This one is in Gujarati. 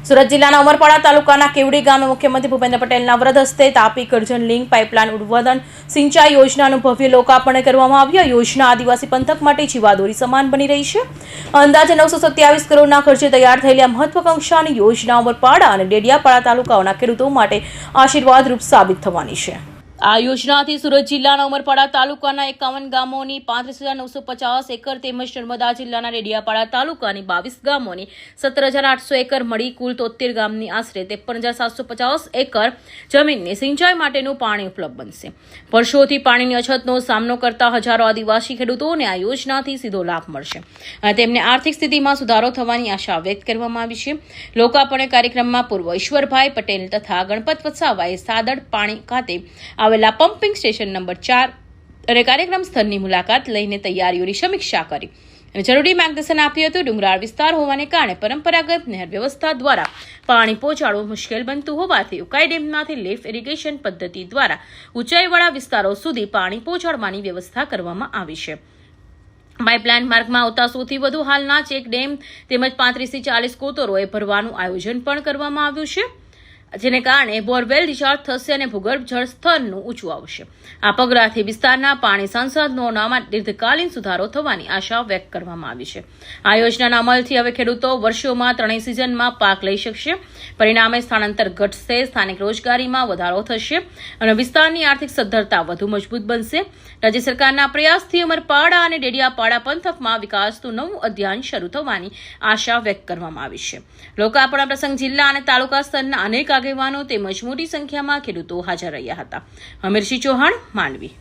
સુરત જિલ્લાના ઉમરપાડા તાલુકાના કેવડી ગામે મુખ્યમંત્રી ભૂપેન્દ્ર પટેલના વરદ હસ્તે તાપી કરજણ લિંક પાઇપલાઇન ઉદ્વાદન સિંચાઈ યોજનાનું ભવ્ય લોકાર્પણ કરવામાં આવ્યું. યોજના આદિવાસી પંથક માટે જીવાદોરી સમાન બની રહી છે. અંદાજે 927 કરોડના ખર્ચે તૈયાર થયેલી આ મહત્વાકાંક્ષાની યોજના ઉમરપાડા અને ડેડિયાપાડા તાલુકાઓના ખેડૂતો માટે આશીર્વાદરૂપ સાબિત થવાની છે. આ યોજનાથી સુરત જિલ્લાના ઉમરપાડા તાલુકાના 51 ગામોની 35,950 એકર તેમજ નર્મદા જિલ્લાના ડેડિયાપાડા તાલુકાની 22 ગામોની 17,800 એકર મળી કુલ 73 ગામની આશરે 53,750 એકર જમીનને સિંચાઈ માટેનું પાણી ઉપલબ્ધ બનશે. વર્ષોથી પાણીની અછતનો સામનો કરતા હજારો આદિવાસી ખેડૂતોને આ યોજનાથી સીધો લાભ મળશે અને તેમને આર્થિક સ્થિતિમાં સુધારો થવાની આશા વ્યક્ત કરવામાં આવી છે. લોકાર્પણ કાર્યક્રમમાં પૂર્વ ઈશ્વરભાઈ પટેલ તથા ગણપત વસાવાએ સાદડ પાણી ખાતે આવેલા પમ્પિંગ સ્ટેશન નંબર 4 અને કાર્યક્રમ સ્થળની મુલાકાત લઈને તૈયારીઓની સમીક્ષા કરી અને જરૂરી માર્ગદર્શન આપ્યું હતું. ડુંગરાળ વિસ્તાર હોવાને કારણે પરંપરાગત નહેર વ્યવસ્થા દ્વારા પાણી પહોંચાડવું મુશ્કેલ બનતું હોવાથી ઉકાઈ ડેમમાંથી લિફ્ટ ઇરિગેશન પદ્ધતિ દ્વારા ઊંચાઈવાળા વિસ્તારો સુધી પાણી પહોંચાડવાની વ્યવસ્થા કરવામાં આવી છે. પાઇપલાઇન માર્ગમાં આવતા સૌથી વધુ હાલના ચેક ડેમ તેમજ 35 થી 40 કોતરોએ ભરવાનું આયોજન પણ કરવામાં આવ્યું છે, જેને કારણે બોરવેલ રિચાર્જ થશે અને ભૂગર્ભ જળ સ્તરનું ઊંચું આવશે. આ પગલાંથી વિસ્તારના પાણી સંસાધનોમાં દીર્ઘકાલીન સુધારો થવાની આશા વ્યક્ત કરવામાં આવી છે. આ યોજનાના અમલથી હવે ખેડૂતો વર્ષોમાં 3 સિઝનમાં પાક લઈ શકશે. પરિણામે સ્થળાંતર ઘટશે, સ્થાનિક રોજગારીમાં વધારો થશે અને વિસ્તારની આર્થિક સદ્ધરતા વધુ મજબૂત બનશે. રાજ્ય સરકારના પ્રયાસથી ઉમરપાડા અને ડેડિયાપાડા પંથકમાં વિકાસનું નવું અધ્યાય શરૂ થવાની આશા વ્યક્ત કરવામાં આવી છે. લોકાર્પણ પ્રસંગ જિલ્લા અને તાલુકા સ્તરના અનેક આગેવાનો તેમજ મોટી સંખ્યામાં ખેડૂતો હાજર રહ્યા હતા. અમીરસિંહ ચૌહાણ, માંડવી.